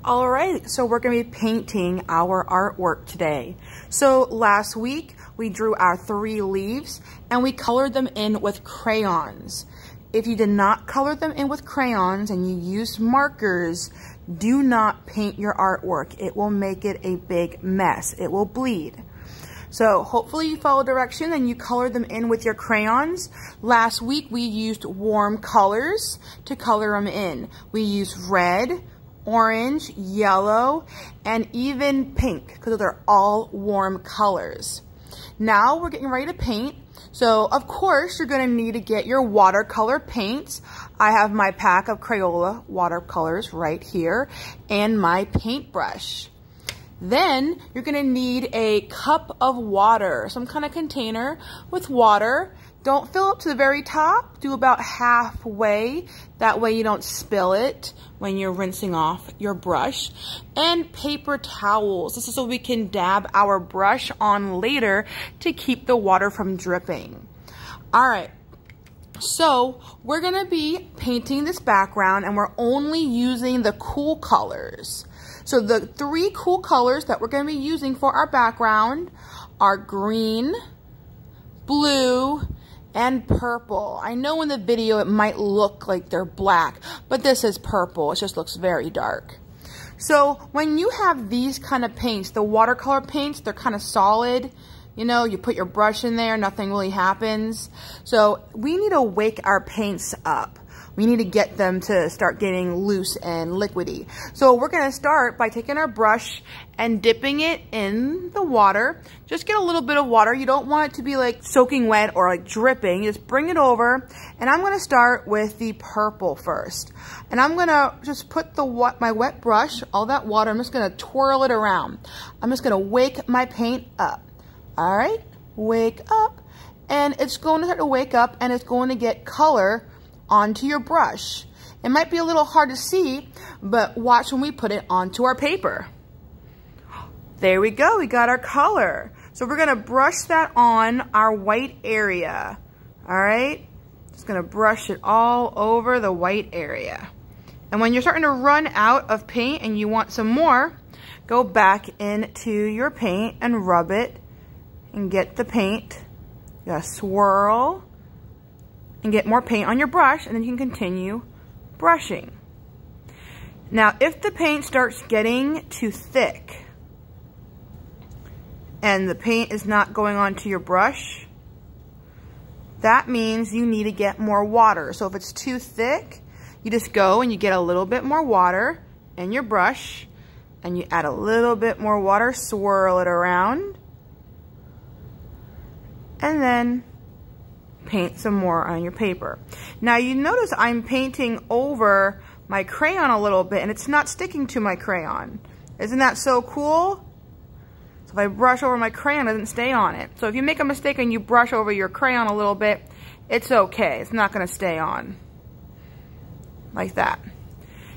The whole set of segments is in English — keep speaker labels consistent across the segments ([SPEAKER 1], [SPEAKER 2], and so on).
[SPEAKER 1] All right, so we're gonna be painting our artwork today. So last week we drew our 3 leaves and we colored them in with crayons. If you did not color them in with crayons and you used markers, do not paint your artwork. It will make it a big mess. It will bleed. So hopefully you follow direction and you colored them in with your crayons. Last week we used warm colors to color them in. We used red, orange, yellow, and even pink, because they're all warm colors. Now we're getting ready to paint. So of course you're gonna need to get your watercolor paints. I have my pack of Crayola watercolors right here and my paintbrush. Then you're gonna need a cup of water, some kind of container with water. Don't fill up to the very top, do about halfway. That way you don't spill it when you're rinsing off your brush. And paper towels. This is so we can dab our brush on later to keep the water from dripping. All right, so we're gonna be painting this background and we're only using the cool colors. So the 3 cool colors that we're gonna be using for our background are green, blue, and purple. I know in the video it might look like they're black, but this is purple. It just looks very dark. So when you have these kind of paints, the watercolor paints, they're kind of solid. You know, you put your brush in there, nothing really happens. So we need to wake our paints up. We need to get them to start getting loose and liquidy. So we're gonna start by taking our brush and dipping it in the water. Just get a little bit of water. You don't want it to be like soaking wet or like dripping. Just bring it over. And I'm gonna start with the purple first. And I'm gonna just put my wet brush, all that water, I'm just gonna twirl it around. I'm just gonna wake my paint up. All right, wake up. And it's going to start to wake up and it's going to get color onto your brush. It might be a little hard to see, but watch when we put it onto our paper. There we go, we got our color. So we're gonna brush that on our white area. All right, just gonna brush it all over the white area. And when you're starting to run out of paint and you want some more, go back into your paint and rub it and get the paint. You gotta swirl and get more paint on your brush, and then you can continue brushing. Now, if the paint starts getting too thick and the paint is not going onto your brush, that means you need to get more water. So if it's too thick, you just go and you get a little bit more water in your brush and you add a little bit more water, swirl it around, and then paint some more on your paper. Now you notice I'm painting over my crayon a little bit and it's not sticking to my crayon. Isn't that so cool? So if I brush over my crayon, it doesn't stay on it. So if you make a mistake and you brush over your crayon a little bit, it's okay. It's not gonna stay on. Like that.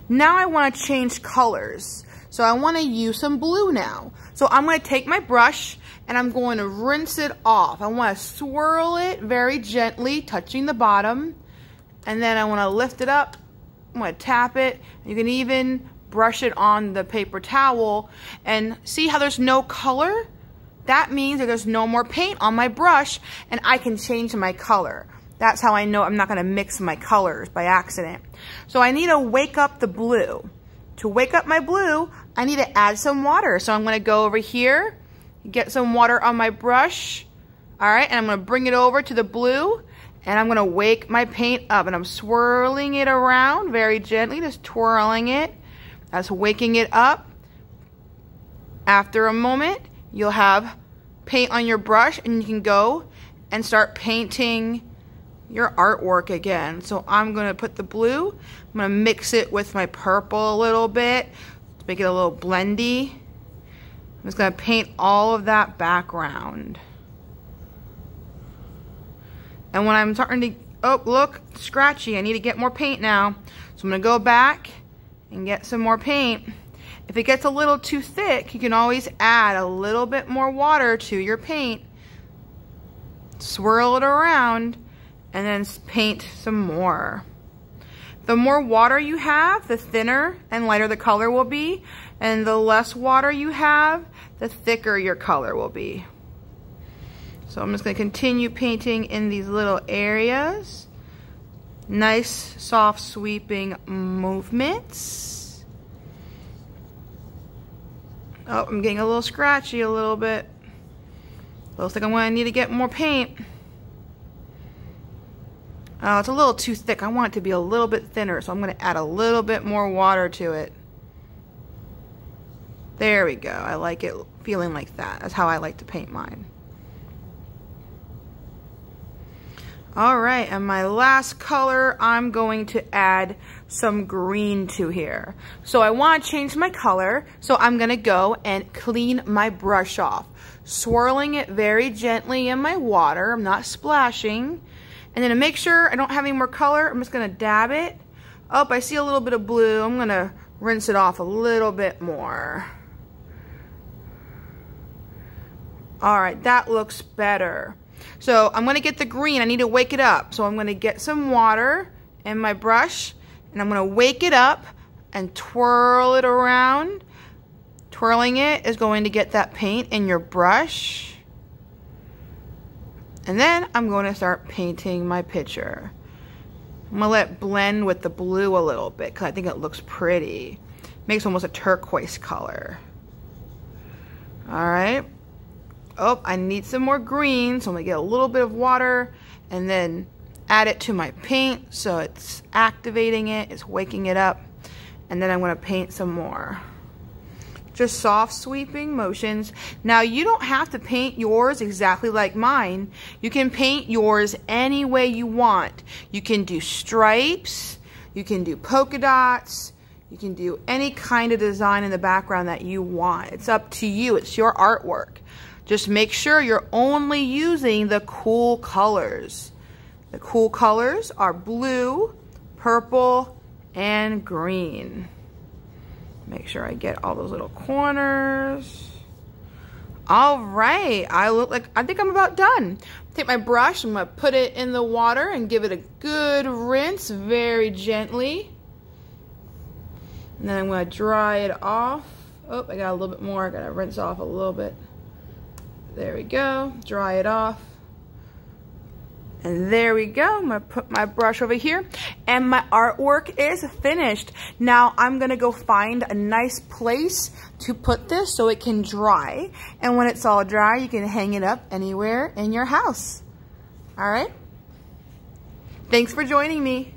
[SPEAKER 1] Now I wanna change colors. So I wanna use some blue now. So I'm gonna take my brush and I'm going to rinse it off. I want to swirl it very gently, touching the bottom. And then I want to lift it up. I'm going to tap it. You can even brush it on the paper towel. And see how there's no color? That means that there's no more paint on my brush and I can change my color. That's how I know I'm not going to mix my colors by accident. So I need to wake up the blue. To wake up my blue, I need to add some water. So I'm going to go over here, get some water on my brush. All right, and I'm gonna bring it over to the blue and I'm gonna wake my paint up and I'm swirling it around very gently, just twirling it. That's waking it up. After a moment, you'll have paint on your brush and you can go and start painting your artwork again. So I'm gonna put the blue, I'm gonna mix it with my purple a little bit to make it a little blendy. I'm just gonna paint all of that background. And when I'm starting to, oh look, scratchy, I need to get more paint now. So I'm gonna go back and get some more paint. If it gets a little too thick, you can always add a little bit more water to your paint. Swirl it around and then paint some more. If The more water you have, the thinner and lighter the color will be. And the less water you have, the thicker your color will be. So I'm just going to continue painting in these little areas. Nice, soft, sweeping movements. Oh, I'm getting a little scratchy a little bit. Looks like I'm going to need to get more paint. Oh, it's a little too thick. I want it to be a little bit thinner, so I'm going to add a little bit more water to it. There we go. I like it feeling like that. That's how I like to paint mine. Alright, and my last color, I'm going to add some green to here. So I want to change my color, so I'm going to go and clean my brush off. Swirling it very gently in my water. I'm not splashing. And then to make sure I don't have any more color, I'm just going to dab it. Oh, I see a little bit of blue. I'm going to rinse it off a little bit more. Alright, that looks better. So I'm going to get the green. I need to wake it up. So I'm going to get some water in my brush, and I'm going to wake it up and twirl it around. Twirling it is going to get that paint in your brush. And then I'm going to start painting my picture. I'm going to let it blend with the blue a little bit because I think it looks pretty. Makes almost a turquoise color. Alright. Oh, I need some more green, so I'm going to get a little bit of water and then add it to my paint so it's activating it, it's waking it up, and then I'm going to paint some more. Just soft sweeping motions. Now you don't have to paint yours exactly like mine. You can paint yours any way you want. You can do stripes, you can do polka dots, you can do any kind of design in the background that you want. It's up to you, it's your artwork. Just make sure you're only using the cool colors. The cool colors are blue, purple, and green. Make sure I get all those little corners. All right, I think I'm about done. Take my brush, I'm gonna put it in the water and give it a good rinse very gently. And then I'm gonna dry it off. Oh, I got a little bit more. I gotta rinse off a little bit. There we go, dry it off. And there we go, I'm gonna put my brush over here and my artwork is finished. Now I'm gonna go find a nice place to put this so it can dry. And when it's all dry, you can hang it up anywhere in your house. All right? Thanks for joining me.